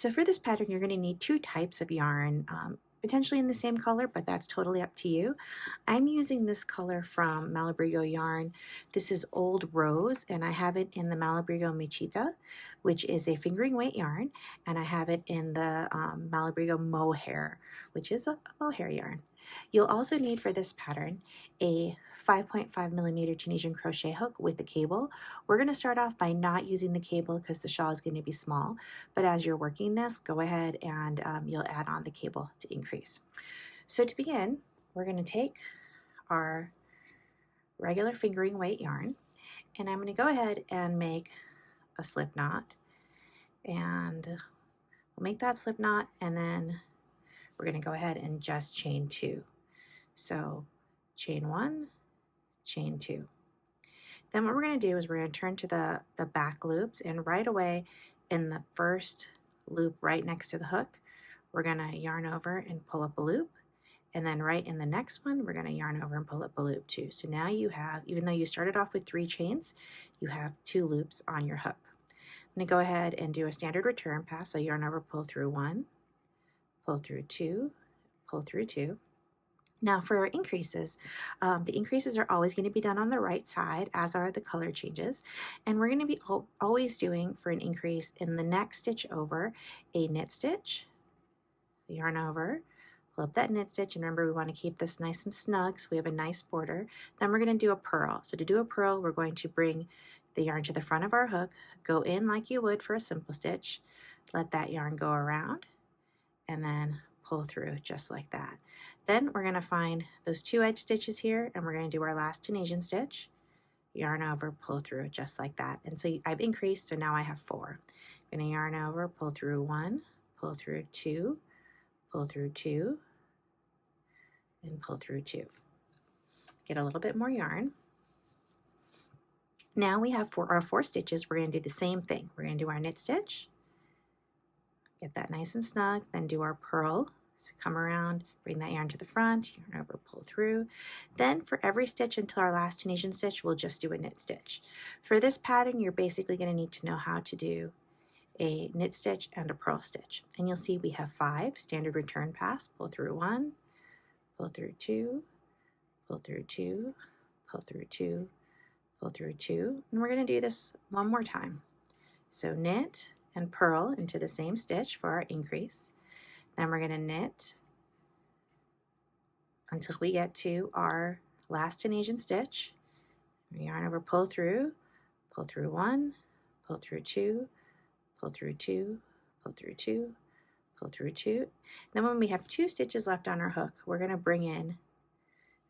So for this pattern, you're going to need two types of yarn, potentially in the same color, but that's totally up to you. I'm using this color from Malabrigo yarn. This is Old Rose, and I have it in the Malabrigo Mechita, which is a fingering weight yarn, and I have it in the Malabrigo Mohair, which is a mohair yarn. You'll also need for this pattern a 5.5 millimeter Tunisian crochet hook with a cable. We're going to start off by not using the cable because the shawl is going to be small, but as you're working this, go ahead and you'll add on the cable to increase. So to begin, we're going to take our regular fingering weight yarn, and I'm going to go ahead and make a slip knot, and we'll make that slip knot, and then we're going to go ahead and just chain 2. So chain 1, chain 2. Then what we're going to do is we're going to turn to the back loops, and right away in the first loop right next to the hook, we're going to yarn over and pull up a loop. And then right in the next one, we're going to yarn over and pull up a loop too. So now you have, even though you started off with 3 chains, you have 2 loops on your hook. I'm going to go ahead and do a standard return pass. So yarn over, pull through 1, pull through 2, pull through 2. Now for our increases, the increases are always going to be done on the right side, as are the color changes. And we're going to be always doing, for an increase, in the next stitch over, a knit stitch, yarn over, pull up that knit stitch, and remember we want to keep this nice and snug so we have a nice border. Then we're going to do a purl. So to do a purl, we're going to bring the yarn to the front of our hook, go in like you would for a simple stitch, let that yarn go around, and then pull through just like that. Then we're going to find those 2 edge stitches here, and we're going to do our last Tunisian stitch, yarn over, pull through just like that. And so I've increased, so now I have 4. I'm going to yarn over, pull through 1, pull through 2, pull through 2, and pull through 2. Get a little bit more yarn. Now we have our 4 stitches. We're going to do the same thing. We're going to do our knit stitch, get that nice and snug, then do our purl. So come around, bring that yarn to the front, yarn over, pull through. Then for every stitch until our last Tunisian stitch, we'll just do a knit stitch. For this pattern, you're basically going to need to know how to do a knit stitch and a purl stitch. And you'll see we have 5 standard return pass. Pull through 1, pull through 2, pull through 2, pull through 2, pull through 2. And we're going to do this one more time. So knit and purl into the same stitch for our increase. Then we're going to knit until we get to our last Tunisian stitch. Yarn over, pull through 1, pull through 2, pull through 2, pull through 2, pull through 2. Then when we have 2 stitches left on our hook, we're going to bring in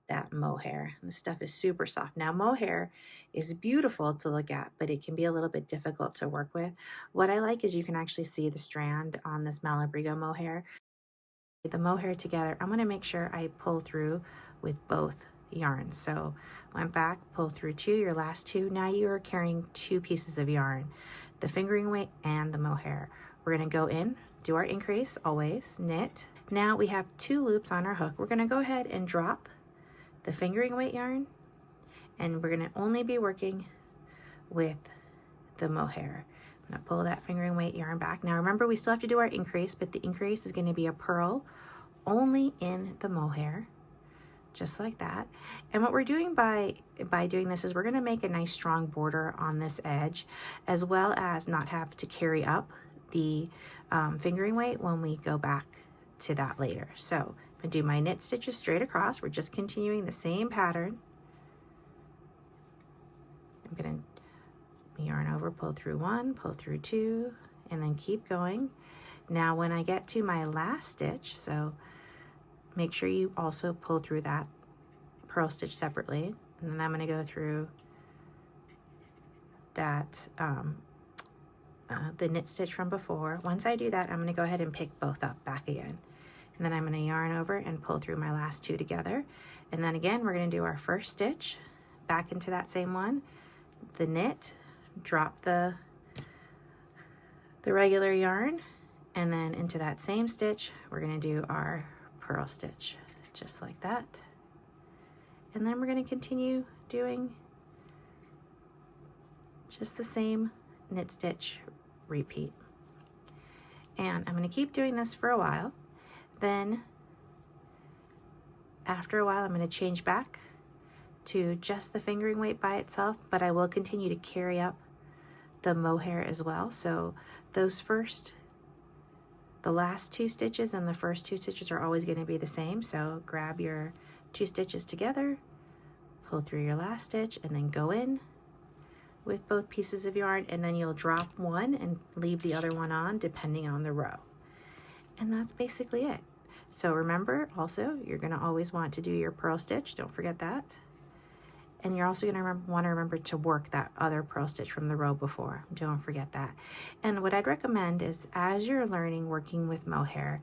that mohair. And this stuff is super soft. Now mohair is beautiful to look at, but it can be a little bit difficult to work with. What I like is you can actually see the strand on this Malabrigo mohair. The mohair together, I'm going to make sure I pull through with both yarns. So went back, pull through 2, your last 2. Now you are carrying 2 pieces of yarn, the fingering weight and the mohair. We're going to go in, do our increase, always knit. Now we have 2 loops on our hook. We're going to go ahead and drop the fingering weight yarn, and we're going to only be working with the mohair. I'm going to pull that fingering weight yarn back. Now remember, we still have to do our increase, but the increase is going to be a purl only in the mohair, just like that. And what we're doing by doing this is we're going to make a nice strong border on this edge, as well as not have to carry up the fingering weight when we go back to that later. So I'm going to do my knit stitches straight across. We're just continuing the same pattern. I'm going to yarn over, pull through 1, pull through 2, and then keep going. Now when I get to my last stitch, so make sure you also pull through that purl stitch separately, and then I'm going to go through that the knit stitch from before. Once I do that, I'm going to go ahead and pick both up back again, and then I'm going to yarn over and pull through my last 2 together, and then again we're going to do our first stitch back into that same one, the knit, drop the regular yarn, and then into that same stitch we're going to do our purl stitch just like that, and then we're going to continue doing just the same knit stitch repeat. And I'm going to keep doing this for a while. Then after a while, I'm going to change back to just the fingering weight by itself, but I will continue to carry up the mohair as well. So the last 2 stitches and the first 2 stitches are always going to be the same. So grab your 2 stitches together, pull through your last stitch, and then go in with both pieces of yarn, and then you'll drop one and leave the other one on depending on the row. And that's basically it. So remember also, you're going to always want to do your purl stitch, don't forget that. And you're also going to want to remember to work that other purl stitch from the row before, don't forget that. And what I'd recommend is, as you're learning working with mohair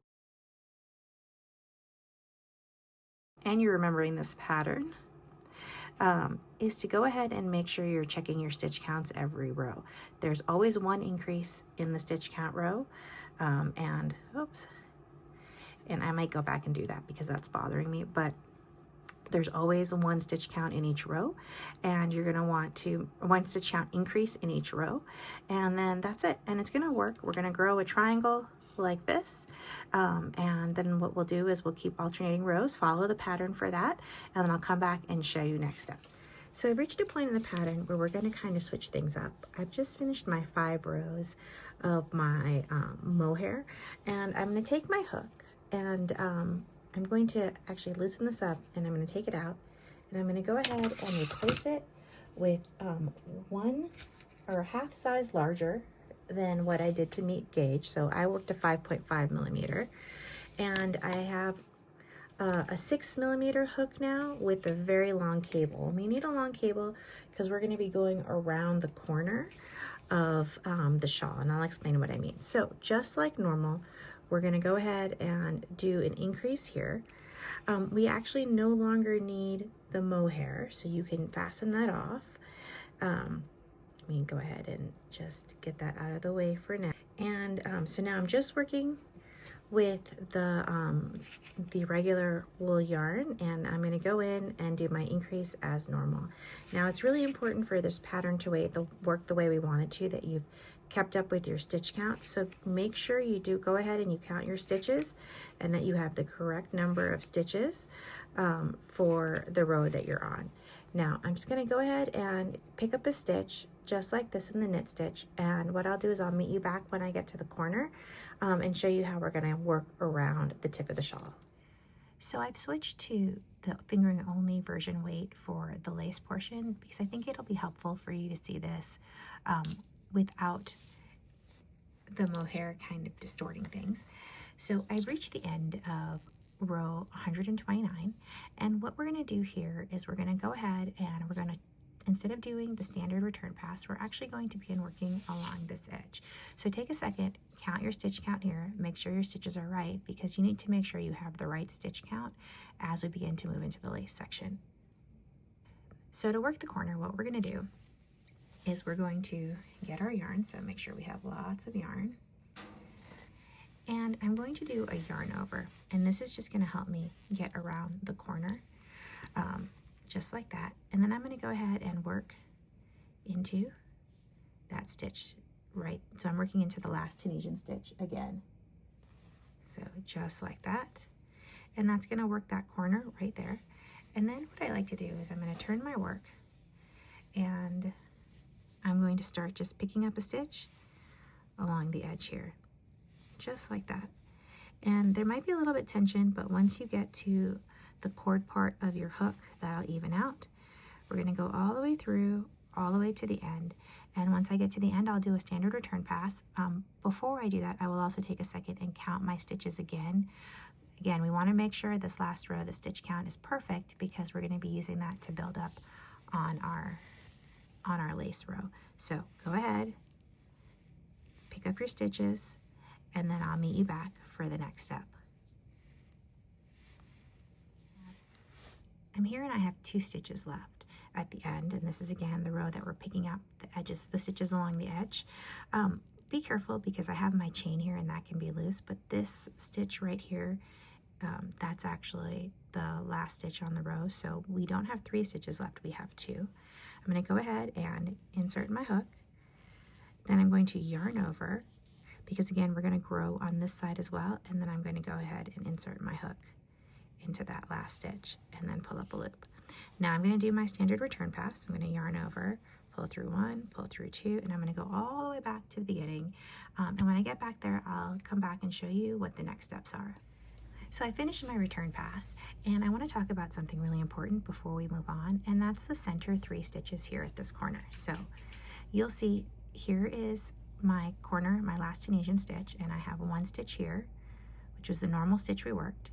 and you're remembering this pattern, is to go ahead and make sure you're checking your stitch counts every row. There's always one increase in the stitch count row, and I might go back and do that because that's bothering me, but there's always one stitch count in each row, and you're going to want to one stitch count increase in each row, and then that's it, and it's going to work. We're going to grow a triangle like this, and then what we'll do is we'll keep alternating rows, follow the pattern for that, and then I'll come back and show you next steps. So I've reached a point in the pattern where we're going to kind of switch things up. I've just finished my 5 rows of my mohair, and I'm going to take my hook, and I'm going to actually loosen this up, and I'm going to take it out, and I'm going to go ahead and replace it with 1 or a half size larger than what I did to meet gauge. So I worked a 5.5 millimeter, and I have a 6mm hook now with a very long cable. We need a long cable because we're going to be going around the corner of the shawl, and I'll explain what I mean. So just like normal, we're going to go ahead and do an increase here. We actually no longer need the mohair, so you can fasten that off. Let me go ahead and just get that out of the way for now. And so now I'm just working with the regular wool yarn, and I'm going to go in and do my increase as normal. Now it's really important for this pattern to work the way we want it to, that you've kept up with your stitch count. So make sure you do go ahead and you count your stitches, and that you have the correct number of stitches for the row that you're on. Now I'm just going to go ahead and pick up a stitch just like this in the knit stitch, and what I'll do is I'll meet you back when I get to the corner and show you how we're going to work around the tip of the shawl. So I've switched to the fingering only version weight for the lace portion because I think it'll be helpful for you to see this without the mohair kind of distorting things. So I've reached the end of row 129, and what we're going to do here is we're going to go ahead and we're going to, instead of doing the standard return pass, we're actually going to begin working along this edge. So take a second, count your stitch count here, make sure your stitches are right, because you need to make sure you have the right stitch count as we begin to move into the lace section. So to work the corner, what we're going to do is we're going to get our yarn, so make sure we have lots of yarn, and I'm going to do a yarn over, and this is just going to help me get around the corner, just like that. And then I'm going to go ahead and work into that stitch, right? So I'm working into the last Tunisian stitch again. So just like that. And that's going to work that corner right there. And then what I like to do is I'm going to turn my work, and I'm going to start just picking up a stitch along the edge here, just like that. And there might be a little bit tension, but once you get to the cord part of your hook, that'll even out. We're going to go all the way through, all the way to the end, and once I get to the end, I'll do a standard return pass. Before I do that, I will also take a second and count my stitches again. Again, we want to make sure this last row, the stitch count is perfect, because we're going to be using that to build up on our lace row. So go ahead, pick up your stitches, and then I'll meet you back for the next step. I'm here and I have 2 stitches left at the end, and this is again the row that we're picking up the edges, the stitches along the edge. Be careful because I have my chain here and that can be loose, but this stitch right here, that's actually the last stitch on the row, so we don't have 3 stitches left, we have 2. I'm going to go ahead and insert my hook, then I'm going to yarn over, because again, we're going to grow on this side as well, and then I'm going to go ahead and insert my hook into that last stitch and then pull up a loop. Now I'm going to do my standard return pass. I'm going to yarn over, pull through 1, pull through 2, and I'm going to go all the way back to the beginning. And when I get back there, I'll come back and show you what the next steps are. So I finished my return pass, and I want to talk about something really important before we move on, and that's the center 3 stitches here at this corner. So you'll see here is my corner, my last Tunisian stitch, and I have 1 stitch here, which was the normal stitch we worked.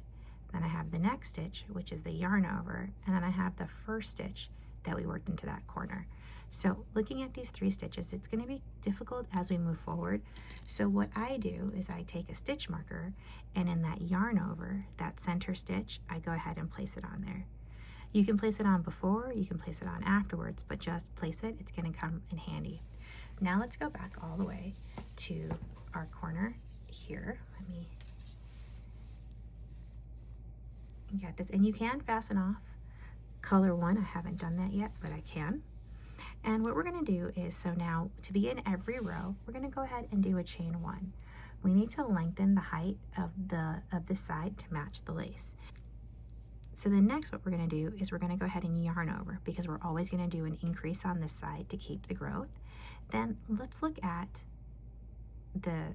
Then I have the next stitch, which is the yarn over, and then I have the first stitch that we worked into that corner. So looking at these 3 stitches, it's going to be difficult as we move forward. So what I do is I take a stitch marker, and in that yarn over, that center stitch, I go ahead and place it on there. You can place it on before, you can place it on afterwards, but just place it, it's going to come in handy. Now let's go back all the way to our corner here. Let me get this, and you can fasten off color 1. I haven't done that yet, but I can. And what we're going to do is, so now to begin every row, we're going to go ahead and do a chain 1. We need to lengthen the height of this side to match the lace. So then next what we're going to do is we're going to go ahead and yarn over, because we're always going to do an increase on this side to keep the growth. Then let's look at the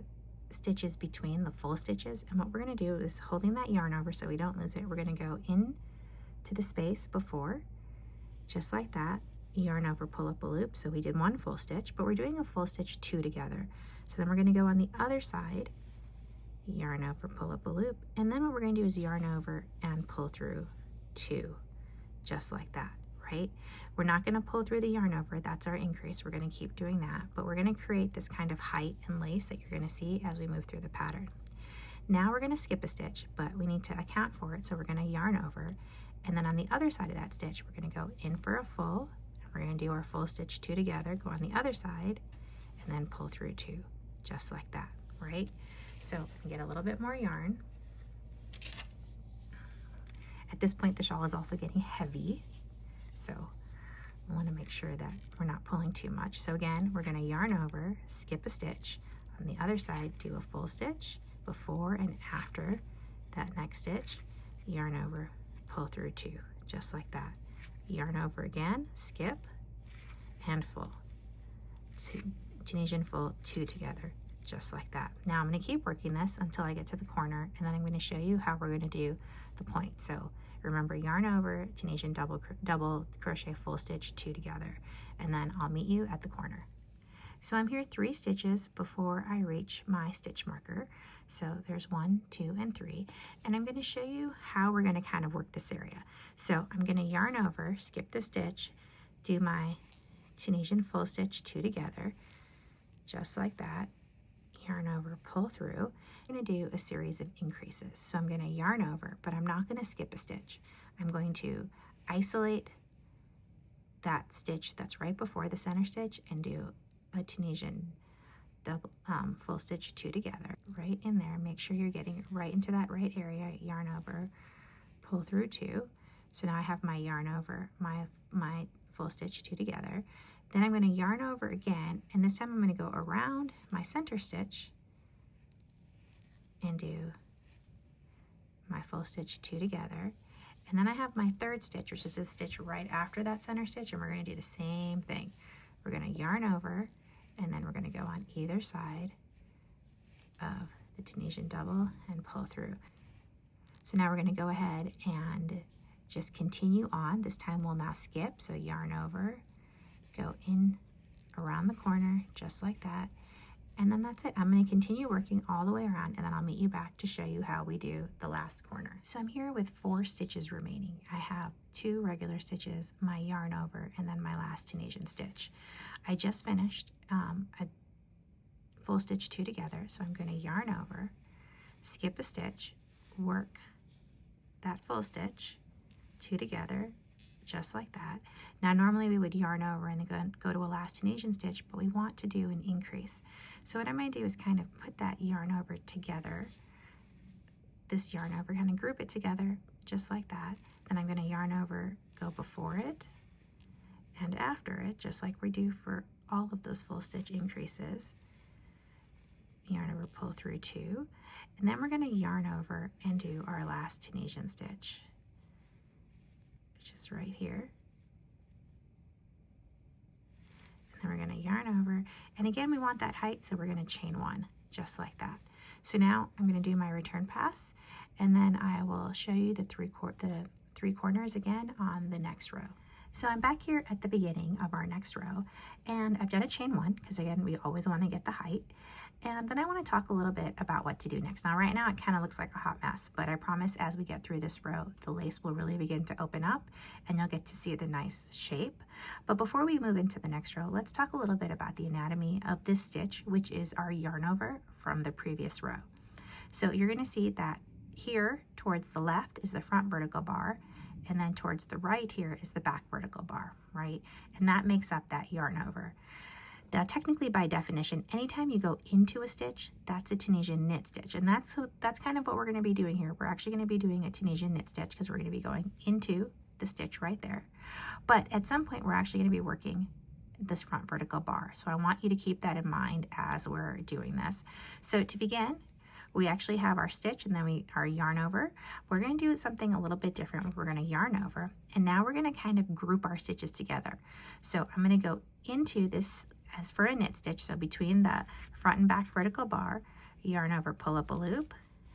stitches between the full stitches, and what we're going to do is, holding that yarn over so we don't lose it, we're going to go in to the space before, just like that, yarn over, pull up a loop. So we did 1 full stitch, but we're doing a full stitch 2 together. So then we're going to go on the other side, yarn over, pull up a loop, and then what we're going to do is yarn over and pull through 2, just like that, right? We're not going to pull through the yarn over, that's our increase. We're going to keep doing that, but we're going to create this kind of height and lace that you're going to see as we move through the pattern. Now we're going to skip a stitch, but we need to account for it, so we're going to yarn over, and then on the other side of that stitch, we're going to go in for a full, and we're going to do our full stitch 2 together, go on the other side, and then pull through 2, just like that, right? So get a little bit more yarn. At this point, the shawl is also getting heavy, so I want to make sure that we're not pulling too much. So again, we're going to yarn over, skip a stitch, on the other side do a full stitch before and after that next stitch, yarn over, pull through 2, just like that. Yarn over again, skip, and full. Tunisian full 2 together, just like that. Now I'm going to keep working this until I get to the corner, and then I'm going to show you how we're going to do the point. So remember, yarn over, Tunisian double crochet, full stitch 2 together, and then I'll meet you at the corner. So I'm here 3 stitches before I reach my stitch marker. So there's 1, 2, and 3, and I'm going to show you how we're going to kind of work this area. So I'm going to yarn over, skip the stitch, do my Tunisian full stitch 2 together, just like that, yarn over, pull through. I'm going to do a series of increases. So I'm going to yarn over, but I'm not going to skip a stitch. I'm going to isolate that stitch that's right before the center stitch and do a Tunisian double full stitch 2 together right in there. Make sure you're getting right into that right area, yarn over, pull through 2. So now I have my yarn over, my full stitch 2 together. Then I'm going to yarn over again, and this time I'm going to go around my center stitch and do my full stitch 2 together. And then I have my third stitch, which is a stitch right after that center stitch, and we're going to do the same thing. We're going to yarn over, and then we're going to go on either side of the Tunisian double and pull through. So now we're going to go ahead and just continue on. This time we'll now skip, so yarn over, go in around the corner, just like that, and then that's it. I'm going to continue working all the way around, and then I'll meet you back to show you how we do the last corner. So I'm here with 4 stitches remaining. I have 2 regular stitches, my yarn over, and then my last Tunisian stitch. I just finished a full stitch 2 together, so I'm going to yarn over, skip a stitch, work that full stitch 2 together, just like that. Now normally we would yarn over and then go to a last Tunisian stitch, but we want to do an increase. So what I'm going to do is kind of put that yarn over together, this yarn over, kind of group it together just like that. Then I'm going to yarn over, go before it and after it, just like we do for all of those full stitch increases. yarn over, pull through 2, and then we're going to yarn over and do our last Tunisian stitch, which is right here. And then we're going to yarn over, and again we want that height, so we're going to chain 1 just like that. So now I'm going to do my return pass, and then I will show you the three corners again on the next row. So I'm back here at the beginning of our next row, and I've done a chain 1 because again we always want to get the height. And then I want to talk a little bit about what to do next. Now right now it kind of looks like a hot mess, but I promise as we get through this row the lace will really begin to open up and you'll get to see the nice shape. But before we move into the next row, let's talk a little bit about the anatomy of this stitch, which is our yarn over from the previous row. So you're going to see that here towards the left is the front vertical bar, and then towards the right here is the back vertical bar, right? And that makes up that yarn over. Now technically by definition, anytime you go into a stitch, that's a Tunisian knit stitch. And that's kind of what we're going to be doing here. We're actually going to be doing a Tunisian knit stitch because we're going to be going into the stitch right there. But at some point we're actually going to be working this front vertical bar. So I want you to keep that in mind as we're doing this. So to begin, we actually have our stitch and then our yarn over. We're going to do something a little bit different. We're going to yarn over, and now we're going to kind of group our stitches together. So I'm going to go into this as for a knit stitch, so between the front and back vertical bar, yarn over, pull up a loop.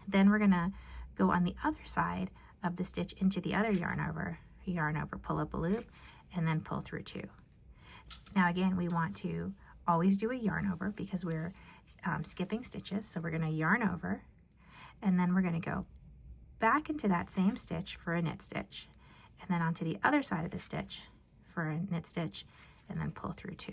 Then we're going to go on the other side of the stitch into the other yarn over, pull up a loop, and then pull through 2. Now again, we want to always do a yarn over because we're skipping stitches. So we're going to yarn over, and then we're going to go back into that same stitch for a knit stitch, and then onto the other side of the stitch for a knit stitch, and then pull through 2.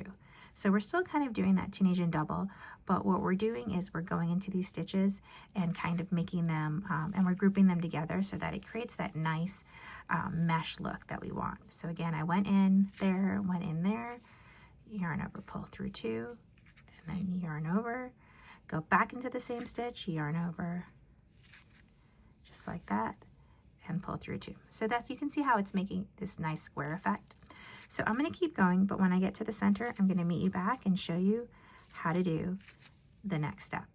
So we're still kind of doing that Tunisian double, but what we're doing is we're going into these stitches and kind of making them, and we're grouping them together so that it creates that nice mesh look that we want. So again, I went in there, yarn over, pull through 2, and then yarn over, go back into the same stitch, yarn over, just like that, and pull through 2. So that's, you can see how it's making this nice square effect. So I'm going to keep going, but when I get to the center, I'm going to meet you back and show you how to do the next step.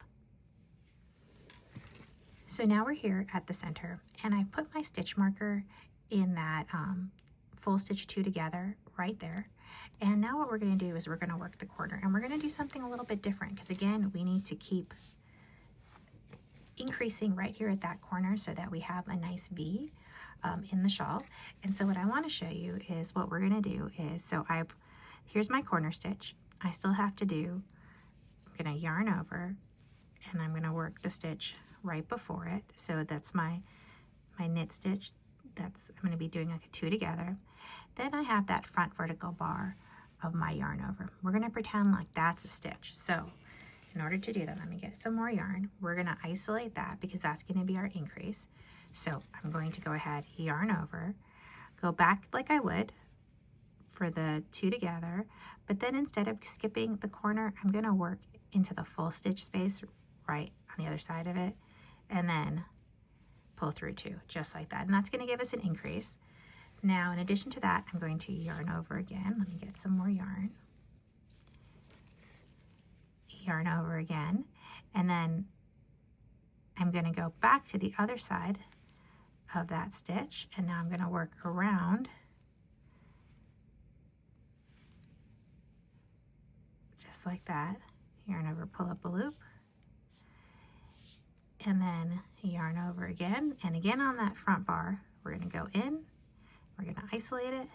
So now we're here at the center, and I put my stitch marker in that full stitch 2 together right there. And now what we're going to do is we're going to work the corner, and we're going to do something a little bit different because again, we need to keep increasing right here at that corner so that we have a nice V in the shawl. And so what I want to show you is what we're going to do is, so here's my corner stitch. I still have to do, I'm going to yarn over, and I'm going to work the stitch right before it. So that's my knit stitch. I'm going to be doing like a 2 together. Then I have that front vertical bar of my yarn over. We're going to pretend like that's a stitch. So in order to do that, let me get some more yarn. We're going to isolate that because that's going to be our increase. So I'm going to go ahead, yarn over, go back like I would for the 2 together, but then instead of skipping the corner, I'm going to work into the full stitch space right on the other side of it, and then pull through 2, just like that. And that's going to give us an increase. Now, in addition to that, I'm going to yarn over again. Let me get some more yarn. Yarn over again, and then I'm going to go back to the other side of that stitch, and now I'm going to work around just like that. Yarn over, pull up a loop, and then yarn over again, and again on that front bar we're going to go in, we're going to isolate it,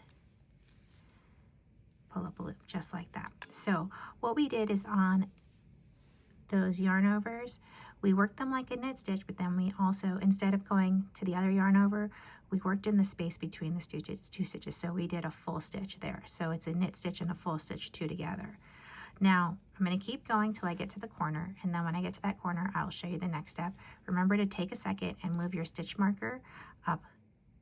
pull up a loop, just like that. So what we did is on those yarn overs, we worked them like a knit stitch, but then we also, instead of going to the other yarn over, we worked in the space between the two stitches. So we did a full stitch there. So it's a knit stitch and a full stitch 2 together. Now I'm going to keep going till I get to the corner, and then when I get to that corner, I'll show you the next step. Remember to take a second and move your stitch marker up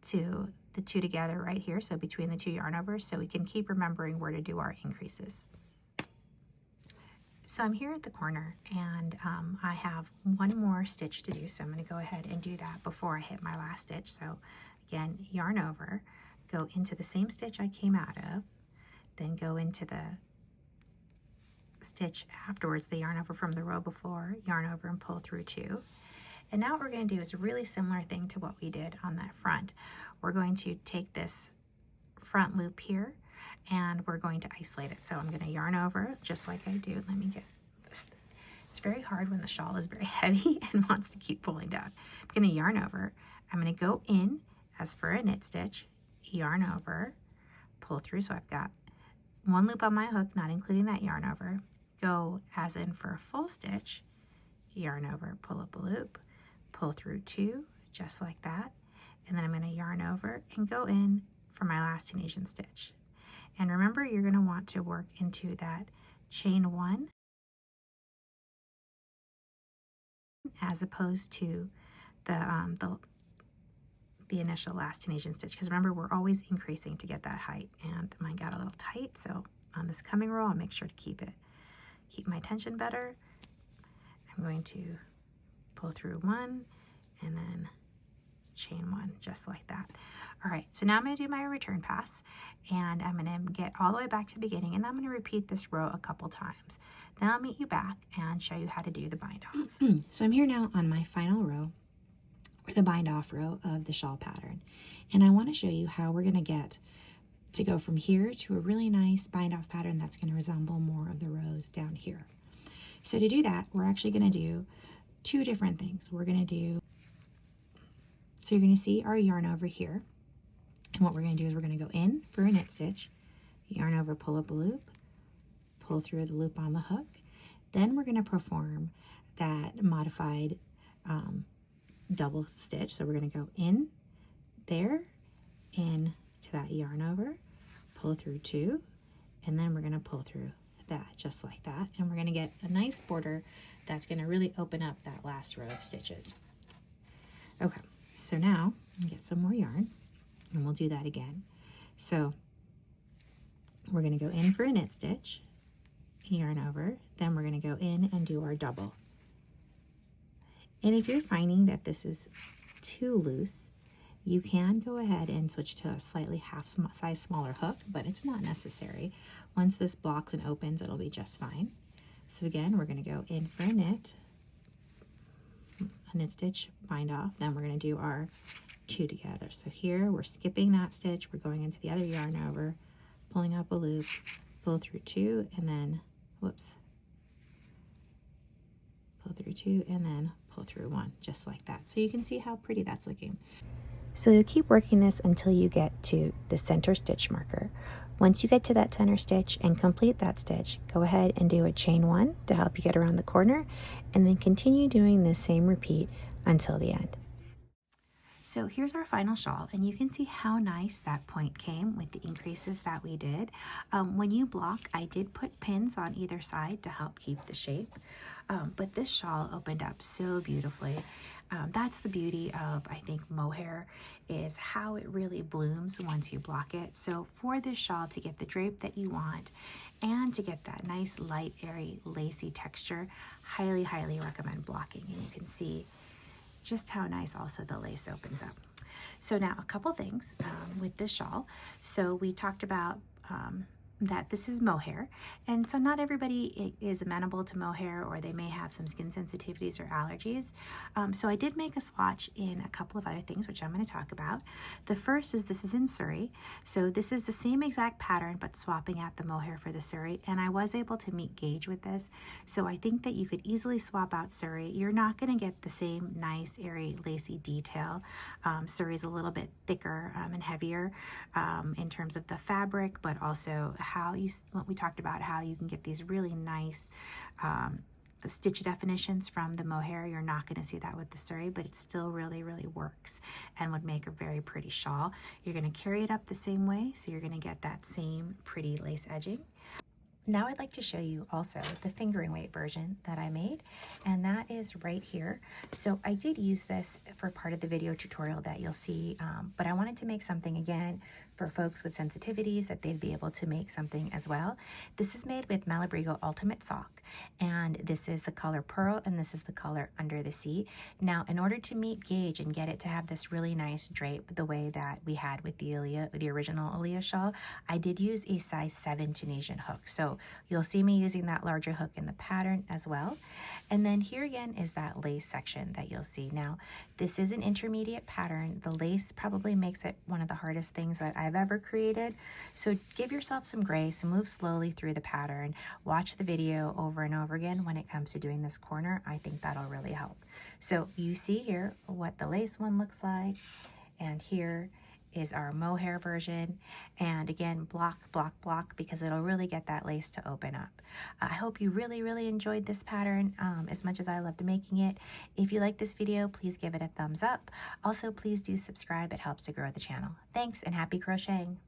to the 2 together right here, so between the 2 yarn overs, so we can keep remembering where to do our increases. So I'm here at the corner, and I have one more stitch to do, so I'm going to go ahead and do that before I hit my last stitch. So again, yarn over, go into the same stitch I came out of, then go into the stitch afterwards, the yarn over from the row before, yarn over and pull through 2. And now what we're going to do is a really similar thing to what we did on that front. We're going to take this front loop here and we're going to isolate it. So I'm going to yarn over just like I do. Let me get this. It's very hard when the shawl is very heavy and wants to keep pulling down. I'm going to yarn over. I'm going to go in as for a knit stitch, yarn over, pull through. So I've got 1 loop on my hook, not including that yarn over. Go as in for a full stitch, yarn over, pull up a loop, pull through 2, just like that. And then I'm going to yarn over and go in for my last Tunisian stitch. And remember, you're going to want to work into that chain 1 as opposed to the initial last Tunisian stitch, because remember, we're always increasing to get that height, and mine got a little tight, so on this coming row I'll make sure to keep my tension better. I'm going to pull through 1 and then chain 1, just like that. All right, so now I'm going to do my return pass, and I'm going to get all the way back to the beginning, and I'm going to repeat this row a couple times. Then I'll meet you back and show you how to do the bind off. So I'm here now on my final row, or the bind off row of the shawl pattern, and I want to show you how we're going to get to go from here to a really nice bind off pattern that's going to resemble more of the rows down here. So to do that, we're actually going to do 2 different things. We're going to do, so you're going to see our yarn over here, and what we're going to do is we're going to go in for a knit stitch, yarn over, pull up a loop, pull through the loop on the hook. Then we're going to perform that modified double stitch. So we're going to go in there, in to that yarn over, pull through 2, and then we're going to pull through that, just like that, and we're going to get a nice border that's going to really open up that last row of stitches. Okay, so now get some more yarn and we'll do that again. So we're going to go in for a knit stitch, yarn over, then we're going to go in and do our double. And if you're finding that this is too loose, you can go ahead and switch to a slightly half size smaller hook, but it's not necessary. Once this blocks and opens, it'll be just fine. So again, we're going to go in for a knit stitch, bind off, then we're going to do our 2 together. So here we're skipping that stitch, we're going into the other yarn over, pulling up a loop, pull through 2, and then, whoops, pull through 2, and then pull through 1, just like that. So you can see how pretty that's looking. So you'll keep working this until you get to the center stitch marker. Once you get to that center stitch and complete that stitch, go ahead and do a chain 1 to help you get around the corner, and then continue doing the same repeat until the end. So here's our final shawl, and you can see how nice that point came with the increases that we did. When you block, I did put pins on either side to help keep the shape, but this shawl opened up so beautifully. That's the beauty of, I think, mohair, is how it really blooms once you block it. So for this shawl to get the drape that you want and to get that nice light, airy, lacy texture, highly, highly recommend blocking. And you can see just how nice also the lace opens up. So now a couple things with this shawl. So we talked about that this is mohair, and so not everybody is amenable to mohair, or they may have some skin sensitivities or allergies. So I did make a swatch in a couple of other things, which I'm going to talk about. The first is this is in Surrey, so this is the same exact pattern but swapping out the mohair for the Surrey, and I was able to meet gauge with this, so I think that you could easily swap out Surrey. You're not going to get the same nice airy lacy detail. Surrey's a little bit thicker and heavier in terms of the fabric, but also what we talked about, how you can get these really nice stitch definitions from the mohair. You're not going to see that with the Surrey, but it still really, really works and would make a very pretty shawl. You're going to carry it up the same way, so you're going to get that same pretty lace edging. Now I'd like to show you also the fingering weight version that I made, and that is right here. So I did use this for part of the video tutorial that you'll see, but I wanted to make something again for folks with sensitivities that they'd be able to make something as well. This is made with Malabrigo Ultimate Sock, and this is the color Pearl, and this is the color Under the Sea. Now, in order to meet gauge and get it to have this really nice drape the way that we had with the original Alia Shawl, I did use a size 7 Tunisian hook. So So you'll see me using that larger hook in the pattern as well. And then here again is that lace section that you'll see. Now, this is an intermediate pattern. The lace probably makes it one of the hardest things that I've ever created. So give yourself some grace, move slowly through the pattern, watch the video over and over again when it comes to doing this corner. I think that'll really help. So you see here what the lace one looks like, and here is our mohair version. And again, block, block, block, because it'll really get that lace to open up. I hope you really enjoyed this pattern as much as I loved making it. If you like this video, please give it a thumbs up. Also, please do subscribe. It helps to grow the channel. Thanks, and happy crocheting.